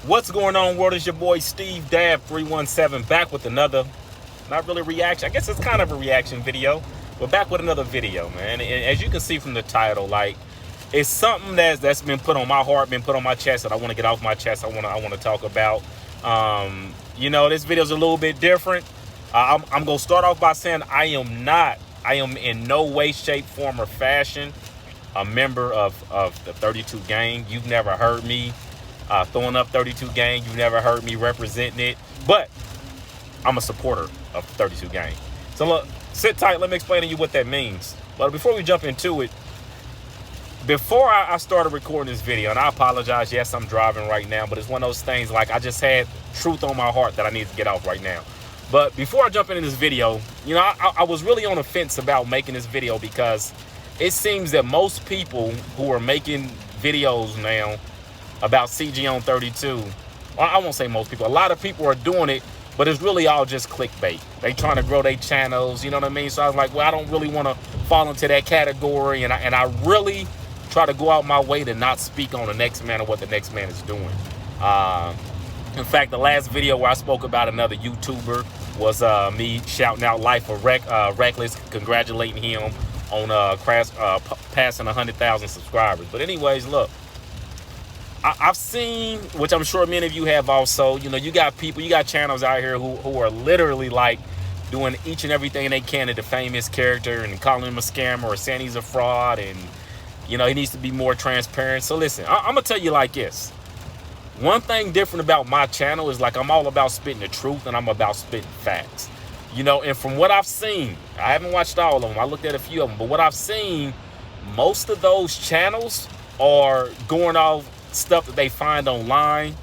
What's going on, world? It's your boy Steve Dab 317 back with another, not really reaction. I guess it's kind of a reaction video, but back with another video, man. And as you can see from the title, like, it's something that's been put on my heart, been put on my chest that I want to get off my chest. I want to talk about. This video's a little bit different. I'm gonna start off by saying I am in no way, shape, form, or fashion a member of the 32 gang. You've never heard me throwing up 32 gang. You've never heard me representing it, but I'm a supporter of 32 gang. So look, sit tight. Let me explain to you what that means. But before we jump into it, before I started recording this video, and I apologize, yes, I'm driving right now, but it's one of those things, like, I just had truth on my heart that I need to get out right now. But before I jump into this video, I was really on the fence about making this video because it seems that most people who are making videos now about CG on 32, well, I won't say most people, a lot of people are doing it, but it's really all just clickbait. They trying to grow their channels, you know what I mean? So I was like, well, I don't really want to fall into that category, and I really try to go out my way to not speak on the next man or what the next man is doing. In fact, the last video where I spoke about another YouTuber was me shouting out Life of Reckless, congratulating him on passing 100,000 subscribers. But anyways, look, I've seen, which I'm sure many of you have also, you got people, you got channels out here who are literally like doing each and everything they can to defame his character and calling him a scammer or saying he's a fraud, and he needs to be more transparent. So listen, I'm gonna tell you like this. One thing different about my channel is, like, I'm all about spitting the truth and I'm about spitting facts. And from what I've seen, I haven't watched all of them, I looked at a few of them, but what I've seen, most of those channels are going off stuff that they find online,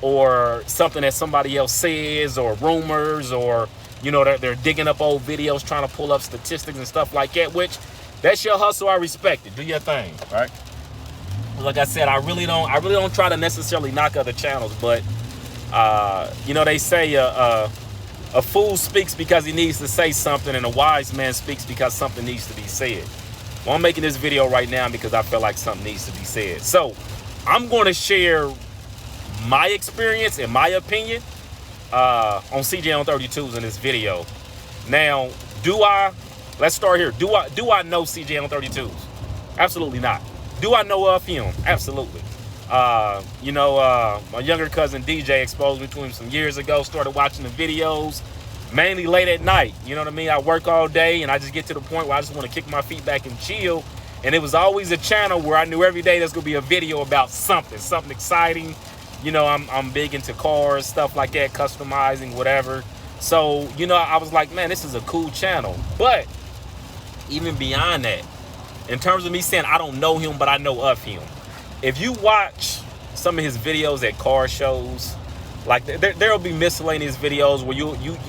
or something that somebody else says, or rumors, or they're digging up old videos trying to pull up statistics and stuff like that, which that's your hustle. I respect it. Do your thing, right? Like I said, I really don't try to necessarily knock other channels, but they say a fool speaks because he needs to say something, and a wise man speaks because something needs to be said. Well, I'm making this video right now because I feel like something needs to be said. So I'm going to share my experience and my opinion on CG on 32s in this video. Now, let's start here. Do I know CG on 32s? Absolutely not. Do I know of him? Absolutely. My younger cousin DJ exposed me to him some years ago. Started watching the videos, mainly late at night. You know what I mean? I work all day, and I just get to the point where I just want to kick my feet back and chill. And it was always a channel where I knew every day there's gonna be a video about something exciting. I'm big into cars, stuff like that, customizing, whatever. So, I was like, man, this is a cool channel. But even beyond that, in terms of me saying I don't know him, but I know of him, if you watch some of his videos at car shows, like, there'll be miscellaneous videos where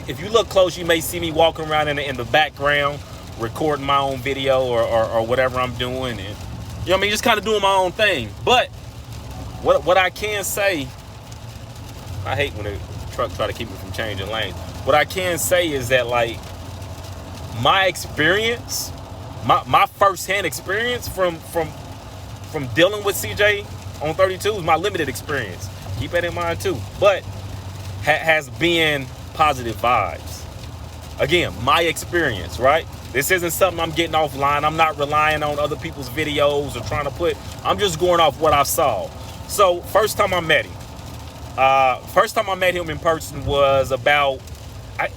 if you look close, you may see me walking around in the background recording my own video or whatever I'm doing, and just kind of doing my own thing. But what I can say, I hate when the truck try to keep me from changing lanes. What I can say is that, like, my experience, my first-hand experience from dealing with CJ on 32 is my limited experience. Keep that in mind too. But has been positive vibes. Again, my experience, right? This isn't something I'm getting offline. I'm not relying on other people's videos or trying to I'm just going off what I saw. So first time I met him in person was about a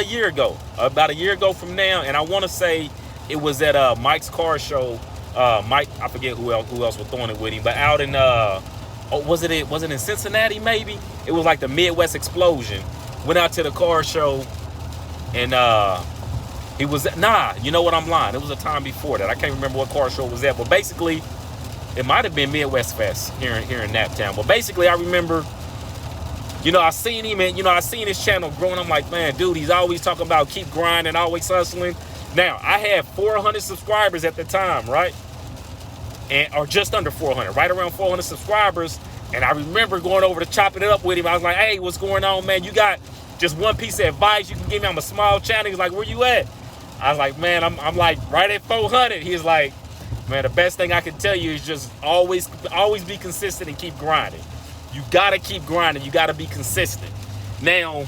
year ago. About a year ago from now, and I want to say it was at Mike's car show. Mike, I forget who else was throwing it with him, but out in was it in Cincinnati? Maybe it was like the Midwest Explosion. Went out to the car show, and he was you know what, I'm lying. It was a time before that. I can't remember what car show was that, but basically it might have been Midwest Fest here in Naptown. But basically, I remember, I seen him, and I seen his channel growing. I'm like, man, dude, he's always talking about keep grinding, always hustling. Now, I had 400 subscribers at the time, right? Or just under 400, right around 400 subscribers. And I remember going over to chopping it up with him. I was like, hey, what's going on, man? You got just one piece of advice you can give me? I'm a small channel. He's like, where you at? I was like, man, I'm like right at 400. He's like, man. The best thing I can tell you is just always be consistent and keep grinding. You gotta keep grinding. You gotta be consistent. Now,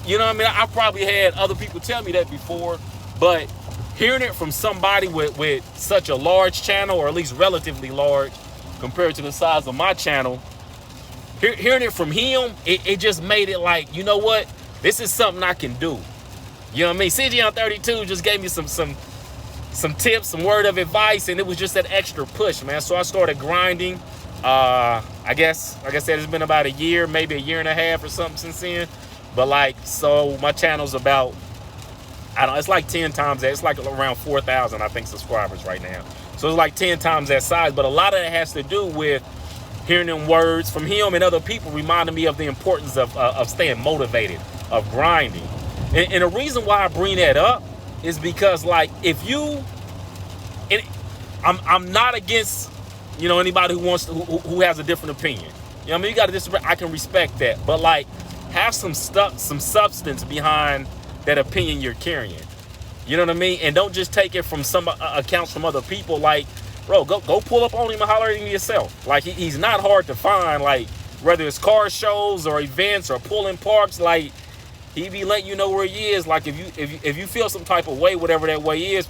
you know what I mean? I probably had other people tell me that before, but hearing it from somebody with such a large channel, or at least relatively large compared to the size of my channel, hearing it from him, it just made it like, you know what? This is something I can do. You know what I mean? CG on 32 just gave me some tips, some word of advice, and it was just that extra push, man. So I started grinding. I guess, like I said, it's been about a year, maybe a year and a half or something since then. But like, so my channel's about, I don't know, it's like 10 times that. It's like around 4,000, I think, subscribers right now. So it's like 10 times that size. But a lot of that has to do with hearing them words from him and other people, reminding me of the importance of staying motivated, of grinding. And the reason why I bring that up is because, like, if you, and I'm not against, you know, anybody who has a different opinion. You know what I mean? You got to disagree. I can respect that, but like, have some substance behind that opinion you're carrying. You know what I mean? And don't just take it from some accounts from other people. Like, bro, go pull up on him and holler at him yourself. Like, he's not hard to find. Like, whether it's car shows or events or pulling parks, like, he be letting you know where he is. Like, if you feel some type of way, whatever that way is,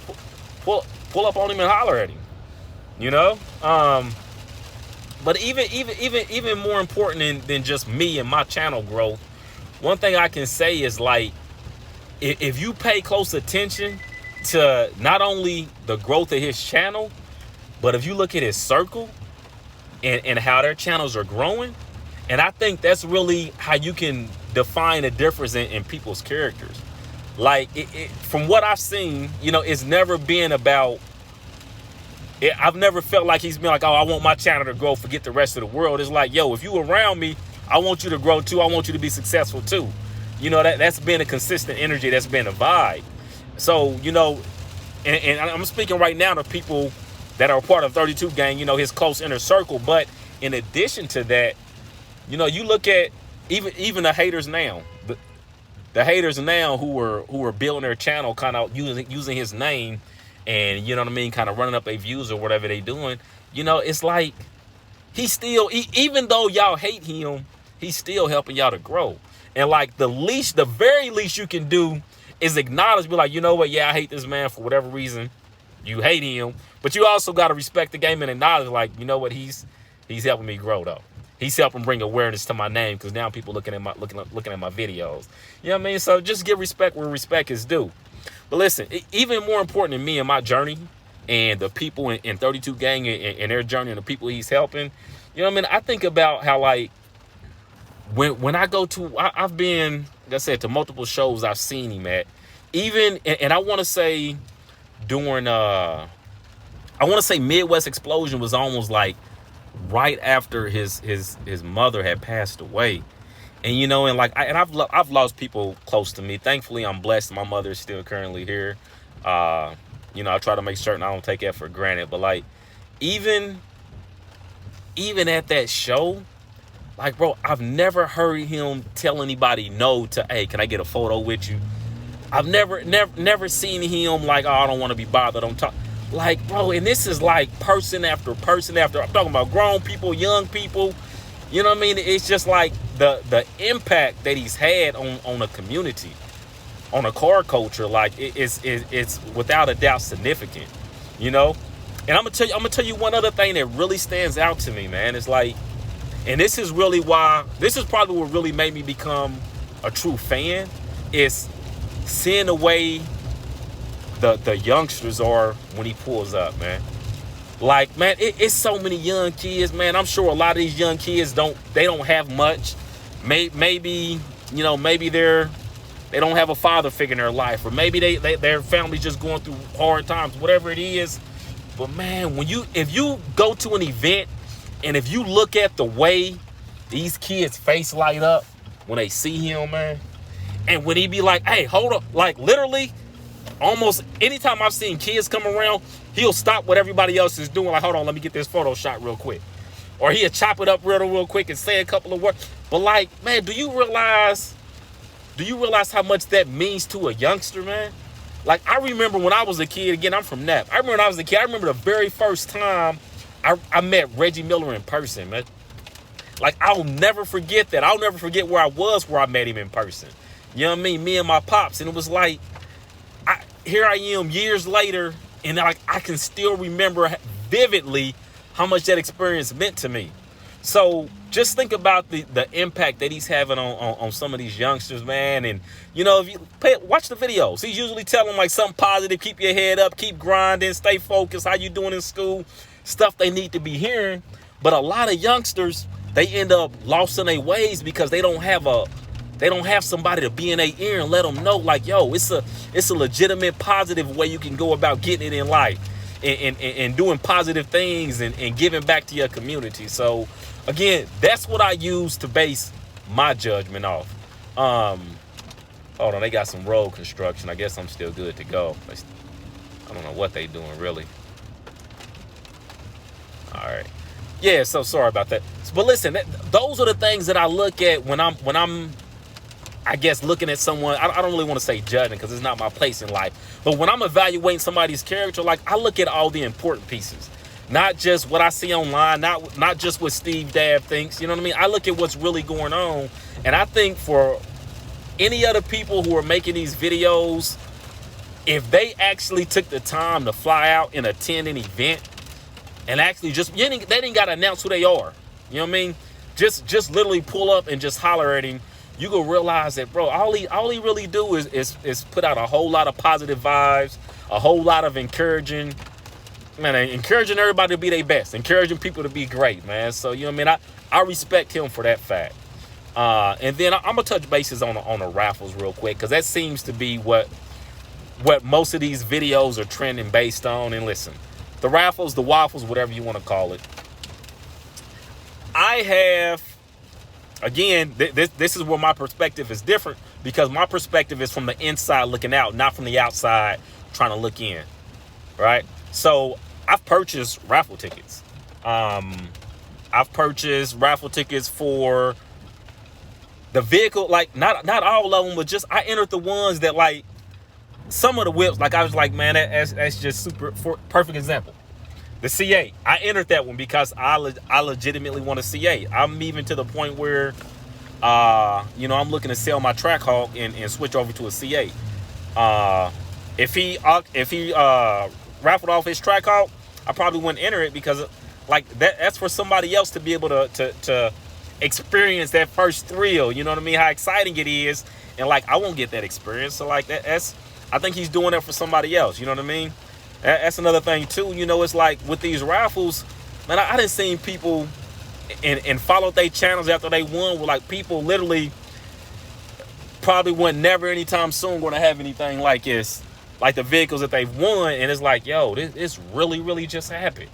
pull up on him and holler at him. You know? But even more important than just me and my channel growth, one thing I can say is, like, if you pay close attention to not only the growth of his channel, but if you look at his circle and how their channels are growing, and I think that's really how you can define a difference in people's characters. Like, from what I've seen, you know, it's never been about, I've never felt like he's been like, oh, I want my channel to grow, forget the rest of the world. It's like, yo, if you around me, I want you to grow too. I want you to be successful too. You know, that's been a consistent energy. That's been a vibe. So, you know, and I'm speaking right now to people that are part of 32 Gang, you know, his close inner circle. But in addition to that, you know, you look at even the haters now, the haters now who are building their channel, kind of using his name, and, you know what I mean, kind of running up their views or whatever they doing. You know, it's like, he's still, even though y'all hate him, he's still helping y'all to grow. And like, the very least you can do is acknowledge, be like, you know what, yeah, I hate this man for whatever reason. You hate him, but you also got to respect the game and acknowledge, like, you know what, he's helping me grow though. He's helping bring awareness to my name, because now people looking at my videos. You know what I mean? So just give respect where respect is due. But listen, even more important than me and my journey and the people in 32 Gang and their journey and the people he's helping, you know what I mean? I think about how, like, when I go to, I've been, like I said, to multiple shows I've seen him at. Even, and I want to say during, I want to say Midwest Explosion was almost like right after his mother had passed away. And, you know, and like, I've lost people close to me. Thankfully, I'm blessed. My mother is still currently here. You know, I try to make certain I don't take that for granted. But like, even at that show, like, bro, I've never heard him tell anybody no to, hey, can I get a photo with you? I've never seen him like, oh, I don't want to be bothered. Don't talk. Like, bro, and this is like person after person after. I'm talking about grown people, young people. You know what I mean? It's just like the impact that he's had on a community, on a car culture. Like, it's without a doubt significant. You know, and I'm gonna tell you one other thing that really stands out to me, man. It's like, and this is probably what really made me become a true fan, is seeing the way the youngsters are when he pulls up, man. Like, man, it's so many young kids, man. I'm sure a lot of these young kids don't have much. Maybe, you know, maybe they don't have a father figure in their life, or maybe their family's just going through hard times, whatever it is. But man, if you go to an event and if you look at the way these kids' face light up when they see him, man, and when he be like, hey, hold up, like, literally, almost anytime I've seen kids come around, he'll stop what everybody else is doing. Like, hold on, let me get this photo shot real quick. Or he'll chop it up real quick and say a couple of words. But like, man, do you realize how much that means to a youngster, man? Like, I remember when I was a kid, again, I'm from Nap. I remember when I was a kid, I remember the very first time I met Reggie Miller in person, man. Like, I'll never forget that. I'll never forget where I was where I met him in person. You know what I mean? Me and my pops. And it was like, here I am years later, and like I can still remember vividly how much that experience meant to me. So just think about the impact that he's having on some of these youngsters, man. And, you know, if you watch the videos, he's usually telling them like something positive, keep your head up, keep grinding, stay focused, how you doing in school, stuff they need to be hearing. But a lot of youngsters, they end up lost in their ways because they don't have somebody to be in their ear and let them know, like, yo, it's a legitimate, positive way you can go about getting it in life and doing positive things and giving back to your community. So, again, that's what I use to base my judgment off. Hold on, they got some road construction. I guess I'm still good to go. I don't know what they doing, really. All right. Yeah, so sorry about that. But listen, those are the things that I look at when I'm I guess looking at someone. I don't really want to say judging because it's not my place in life. But when I'm evaluating somebody's character, like, I look at all the important pieces. Not just what I see online, not just what Steve Dabb thinks. You know what I mean? I look at what's really going on. And I think for any other people who are making these videos, if they actually took the time to fly out and attend an event and actually they didn't got to announce who they are. You know what I mean? Just literally pull up and just holler at him. You gonna realize that, bro, all he really do is put out a whole lot of positive vibes, a whole lot of encouraging everybody to be their best, encouraging people to be great, man. So, you know what I mean? I respect him for that fact. And then I'm gonna touch bases on the raffles real quick, because that seems to be what most of these videos are trending based on. And listen, the raffles, the waffles, whatever you want to call it. I have, again, this is where my perspective is different, because my perspective is from the inside looking out, not from the outside trying to look in, right? So I've purchased raffle tickets. I've purchased raffle tickets for the vehicle, like not all of them, but just I entered the ones that, like, some of the whips, like, I was like, man, that's just super. For perfect example, the C8. I entered that one because I legitimately want a C8. I'm even to the point where, you know, I'm looking to sell my Trackhawk and switch over to a C8. If he raffled off his Trackhawk, I probably wouldn't enter it, because, like, that's for somebody else to be able to experience that first thrill. You know what I mean? How exciting it is, and, like, I won't get that experience. So, like, that's I think he's doing that for somebody else. You know what I mean? That's another thing too. You know, it's like with these raffles, man, I done seen people and followed their channels after they won, where, like, people literally probably weren't never anytime soon going to have anything like this, like the vehicles that they've won. And it's like, yo, this really just happened.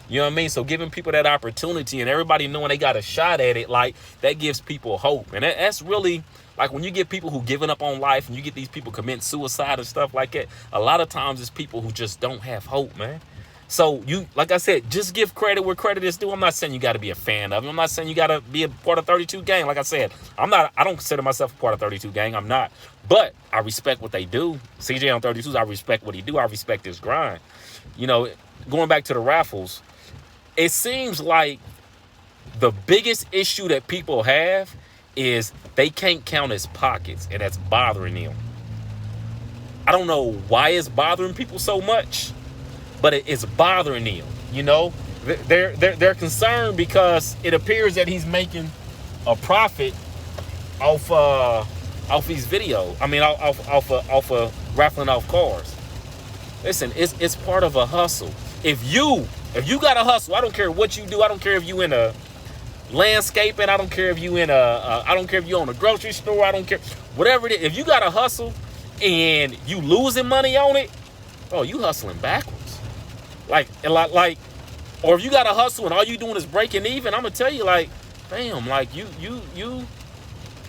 You know what I mean? So giving people that opportunity and everybody knowing they got a shot at it, like, that gives people hope. And that's really, like, when you get people who giving up on life and you get these people committing suicide and stuff like that, a lot of times it's people who just don't have hope, man. So you, like I said, just give credit where credit is due. I'm not saying you got to be a fan of them. I'm not saying you got to be a part of 32 gang. Like I said, I don't consider myself a part of 32 gang. I'm not. But I respect what they do. CJ on 32s, I respect what he do. I respect his grind. You know, going back to the raffles, it seems like the biggest issue that people have is they can't count his pockets, and that's bothering them. I don't know why it's bothering people so much, but it's bothering them. You know, they're concerned because it appears that he's making a profit off these videos. I mean, off of raffling off cars. Listen, it's part of a hustle. If you got a hustle, I don't care what you do. I don't care if you in a landscaping. I don't care if you in I don't care if you own a grocery store. I don't care, whatever it is. If you got a hustle and you losing money on it, oh, you hustling backwards. Like, or if you got a hustle and all you doing is breaking even, I'm gonna tell you, like, damn, like you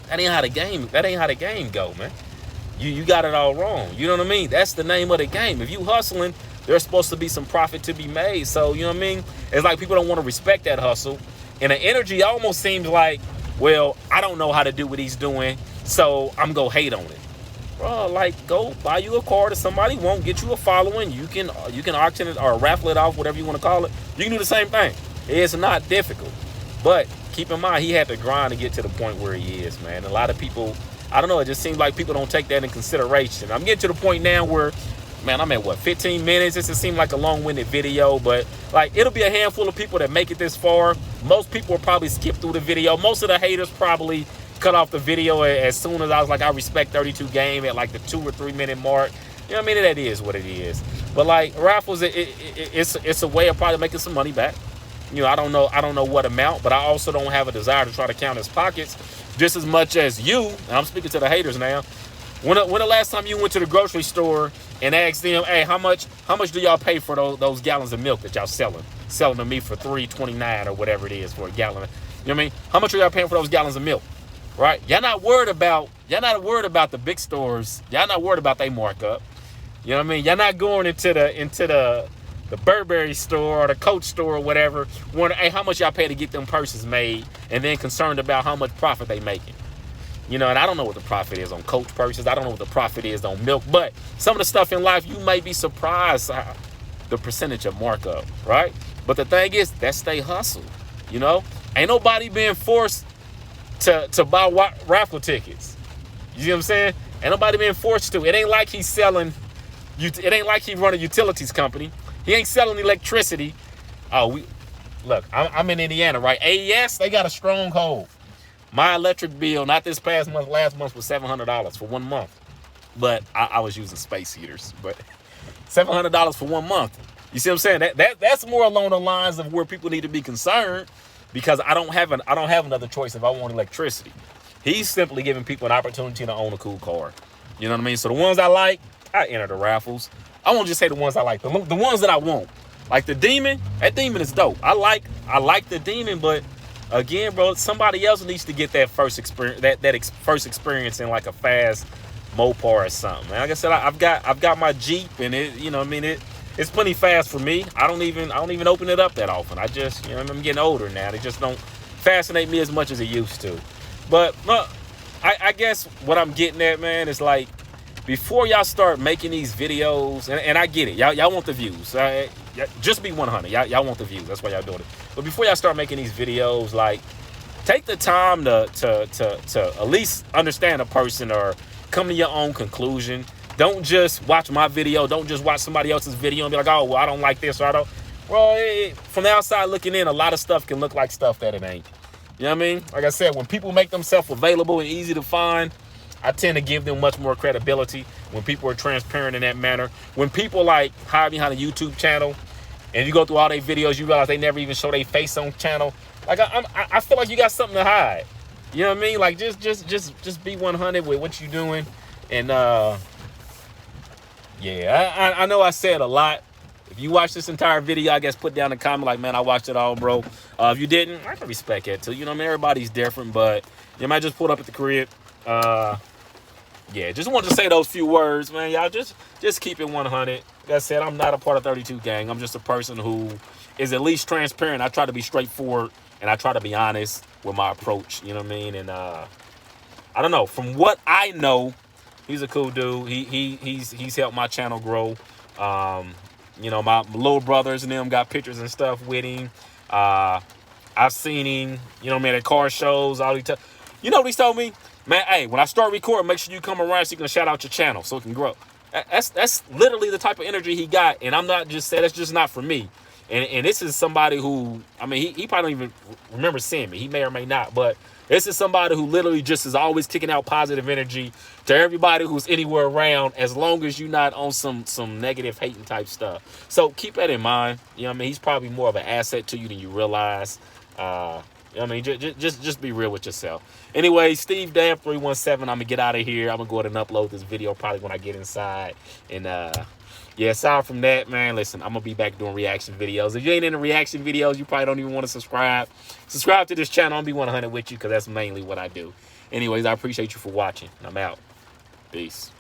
that ain't how the game go, man. You got it all wrong. You know what I mean? That's the name of the game. If you hustling, there's supposed to be some profit to be made. So, you know what I mean? It's like people don't want to respect that hustle. And the energy almost seems like, well, I don't know how to do what he's doing, so I'm going to hate on it. bro, like, go buy you a car that somebody won't, get you a following. You can auction it or raffle it off, whatever you want to call it. You can do the same thing. It's not difficult. But keep in mind, he had to grind to get to the point where he is, man. A lot of people, I don't know, it just seems like people don't take that in consideration. I'm getting to the point now where, man, I'm at what, 15 minutes? This just seemed like a long-winded video, but like, it'll be a handful of people that make it this far. Most people will probably skip through the video. Most of the haters probably cut off the video as soon as I was like, I respect 32 game at like the 2 or 3 minute mark. You know what I mean? That is what it is. But like, raffles, it's a way of probably making some money back. You know, I don't know what amount, but I also don't have a desire to try to count his pockets just as much as you. And I'm speaking to the haters now. When the last time you went to the grocery store and asked them, hey, how much do y'all pay for those gallons of milk that y'all selling to me for $3.29 or whatever it is for a gallon? You know what I mean? How much are y'all paying for those gallons of milk? Right? Y'all not worried about the big stores. Y'all not worried about they markup. You know what I mean? Y'all not going into the Burberry store or the Coach store or whatever, wondering, hey, how much y'all pay to get them purses made, and then concerned about how much profit they making. You know, and I don't know what the profit is on Coach purses. I don't know what the profit is on milk, but some of the stuff in life, you may be surprised the percentage of markup, right? But the thing is, that's they hustle, you know? Ain't nobody being forced to buy raffle tickets. You see what I'm saying? Ain't nobody being forced to. It ain't like he's selling, it ain't like he run a utilities company. He ain't selling electricity. Oh, look, I'm in Indiana, right? AES, they got a stronghold. My electric bill, not this past month, last month, was $700 for 1 month. But I was using space heaters. But $700 for 1 month. You see what I'm saying? That's more along the lines of where people need to be concerned, because I don't have another choice if I want electricity. He's simply giving people an opportunity to own a cool car. You know what I mean? So the ones I like, I enter the raffles. I won't just say the ones I like, the ones that I want. Like the Demon, that Demon is dope. I like the Demon, but again, bro, somebody else needs to get that first experience, that first experience in like a fast Mopar or something. And like I said, I've got my Jeep, and it, you know what I mean, it's plenty fast for me. I don't even open it up that often. I just, you know, I'm getting older now. They just don't fascinate me as much as it used to. But I guess what I'm getting at, man, is like, before y'all start making these videos, and I get it, y'all want the views. Just be 100. Y'all want the views. That's why y'all doing it. But before y'all start making these videos, like, take the time to at least understand a person or come to your own conclusion. Don't just watch my video. Don't just watch somebody else's video and be like, oh, well, I don't like this or I don't. Well, from the outside looking in, a lot of stuff can look like stuff that it ain't. You know what I mean? Like I said, when people make themselves available and easy to find, I tend to give them much more credibility when people are transparent in that manner. When people like hide behind a YouTube channel and you go through all their videos, you realize they never even show their face on channel. Like I feel like you got something to hide. You know what I mean? Like just be 100 with what you're doing. And yeah, I know I said a lot. If you watched this entire video, I guess put down a comment like, man, I watched it all, bro. If you didn't, I can respect it too. You know what I mean? Everybody's different, but you might just pull up at the crib. Yeah, just wanted to say those few words, man. Y'all just keep it 100. Like I said, I'm not a part of 32 gang. I'm just a person who is at least transparent. I try to be straightforward, and I try to be honest with my approach. You know what I mean? And I don't know. From what I know, he's a cool dude. He's helped my channel grow. You know, my little brothers and them got pictures and stuff with him. I've seen him, you know, man, at car shows. You know what he's told me? Man, hey, when I start recording, make sure you come around so you can shout out your channel so it can grow. That's literally the type of energy he got. And I'm not just saying, that's just not for me. And this is somebody who, I mean, he probably don't even remember seeing me. He may or may not. But this is somebody who literally just is always kicking out positive energy to everybody who's anywhere around, as long as you're not on some negative hating type stuff. So keep that in mind. You know what I mean? He's probably more of an asset to you than you realize. You know what I mean? Just be real with yourself. Anyway, Steve Dam 317. I'm gonna get out of here. I'm gonna go ahead and upload this video probably when I get inside. And yeah, aside from that, man, listen, I'm gonna be back doing reaction videos. If you ain't into reaction videos, you probably don't even want to subscribe. Subscribe to this channel. I'll be 100 with you, because that's mainly what I do. Anyways, I appreciate you for watching. I'm out. Peace.